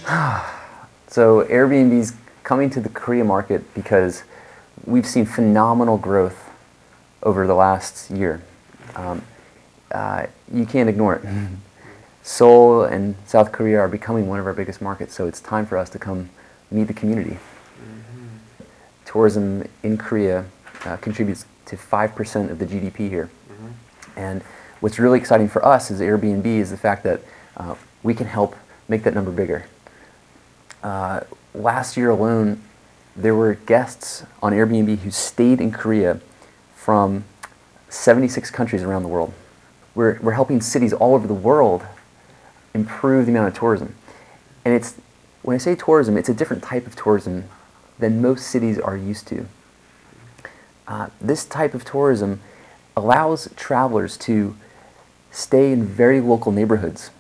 So Airbnb's coming to the Korea market because we've seen phenomenal growth over the last year. You can't ignore it. Seoul and South Korea are becoming one of our biggest markets, so it's time for us to come meet the community. Tourism in Korea contributes to 5% of the GDP here. And what's really exciting for us as Airbnb is the fact that we can help make that number bigger. Last year alone, there were guests on Airbnb who stayed in Korea from 76 countries around the world. We're helping cities all over the world improve the amount of tourism. And when I say tourism, it's a different type of tourism than most cities are used to. This type of tourism allows travelers to stay in very local neighborhoods,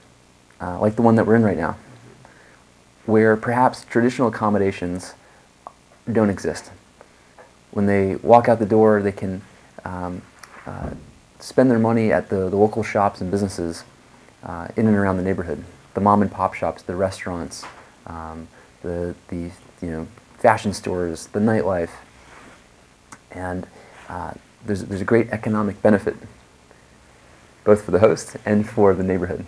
like the one that we're in right now, where perhaps traditional accommodations don't exist. When they walk out the door, they can spend their money at the local shops and businesses in and around the neighborhood, the mom and pop shops, the restaurants, the fashion stores, the nightlife, and there's a great economic benefit, both for the host and for the neighborhood.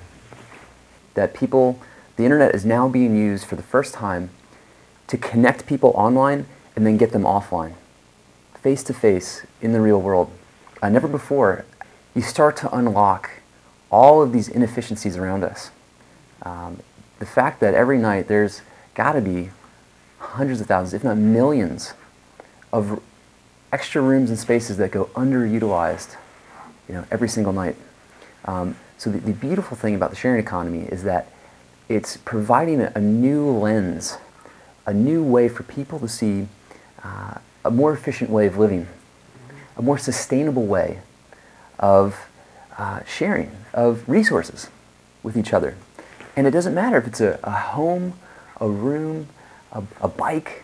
That the internet is now being used for the first time to connect people online and then get them offline, face to face in the real world. Never before, you start to unlock all of these inefficiencies around us. The fact that every night there's got to be hundreds of thousands, if not millions, of extra rooms and spaces that go underutilized, every single night. So the beautiful thing about the sharing economy is that it's providing a new lens, a new way for people to see a more efficient way of living, a more sustainable way of sharing of resources with each other. And it doesn't matter if it's a home, a room, a bike,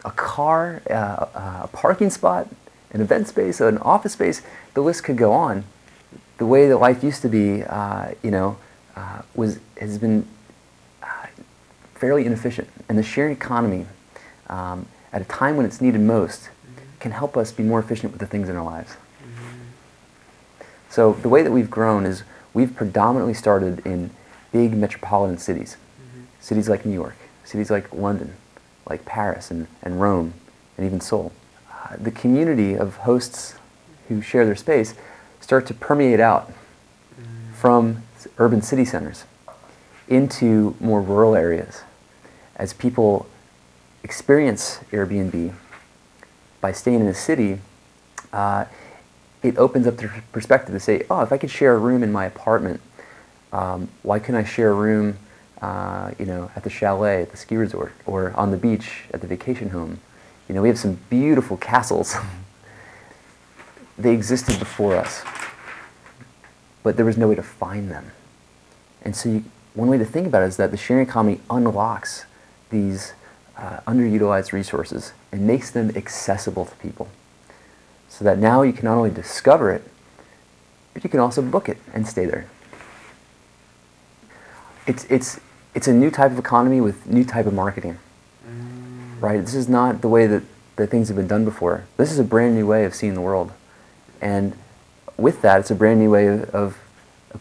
a car, a parking spot, an event space, an office space. The list could go on. The way that life used to be, has been fairly inefficient. And the sharing economy, at a time when it's needed most, can help us be more efficient with the things in our lives. So the way that we've grown is we've predominantly started in big metropolitan cities. Cities like New York, cities like London, like Paris and Rome, and even Seoul. The community of hosts who share their space start to permeate out from urban city centers into more rural areas. As people experience Airbnb by staying in a city, it opens up their perspective to say, oh, if I could share a room in my apartment, why couldn't I share a room at the chalet, at the ski resort, or on the beach at the vacation home? We have some beautiful castles. They existed before us, but there was no way to find them. And so one way to think about it is that the sharing economy unlocks these underutilized resources and makes them accessible to people. So that now you can not only discover it, but you can also book it and stay there. It's a new type of economy with new type of marketing, right? This is not the way that things have been done before. This is a brand new way of seeing the world. And with that, it's a brand new way of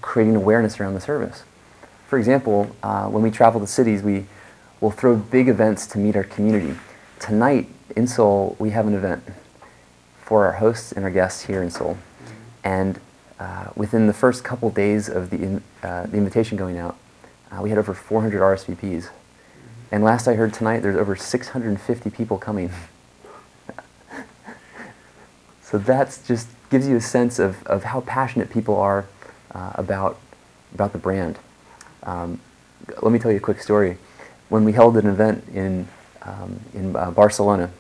creating awareness around the service. For example, when we travel to cities, we'll throw big events to meet our community. Tonight in Seoul, we have an event for our hosts and our guests here in Seoul. And within the first couple days of the invitation going out, we had over 400 RSVPs. And last I heard tonight, there's over 650 people coming. So that just gives you a sense of how passionate people are about the brand. Let me tell you a quick story. When we held an event in Barcelona,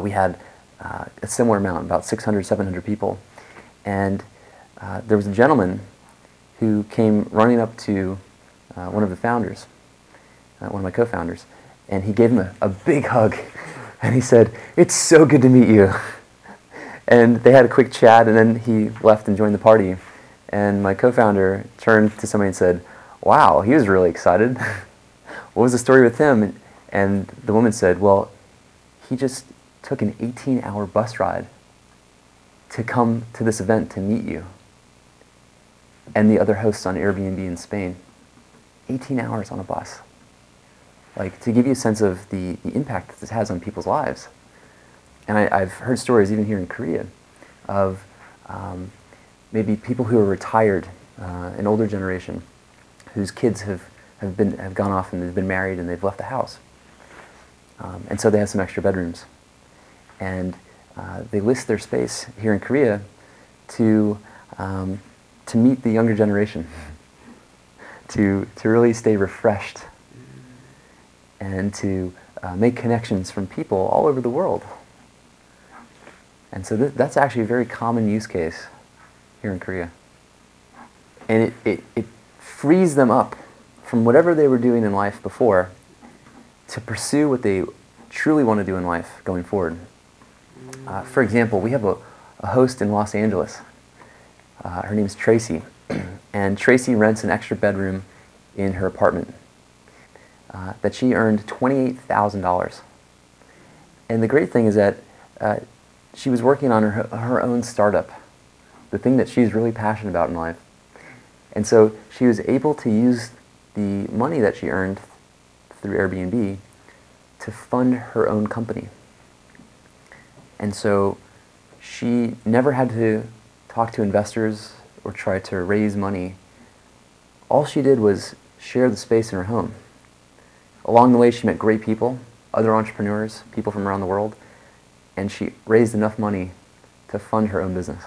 we had a similar amount, about 600, 700 people. And there was a gentleman who came running up to one of the founders, one of my co-founders, and he gave him a big hug. And he said, "It's so good to meet you." And they had a quick chat, and then he left and joined the party. And my co-founder turned to somebody and said, "Wow, he was really excited." what was the story with him? And the woman said, well, he just took an 18-hour bus ride to come to this event to meet you and the other hosts on Airbnb in Spain. 18 hours on a bus. Like, to give you a sense of the impact that this has on people's lives. And I've heard stories even here in Korea of maybe people who are retired, an older generation, whose kids have gone off and they've been married and they've left the house. And so they have some extra bedrooms. And they list their space here in Korea to meet the younger generation, to really stay refreshed, and to make connections from people all over the world. And so that's actually a very common use case here in Korea. And it frees them up from whatever they were doing in life before to pursue what they truly want to do in life going forward. For example, we have a host in Los Angeles. Her name is Tracy. And Tracy rents an extra bedroom in her apartment that she earned $28,000. And the great thing is that she was working on her own startup, the thing that she's really passionate about in life. And so she was able to use the money that she earned through Airbnb to fund her own company. And so she never had to talk to investors or try to raise money. All she did was share the space in her home. Along the way, she met great people, other entrepreneurs, people from around the world, and she raised enough money to fund her own business.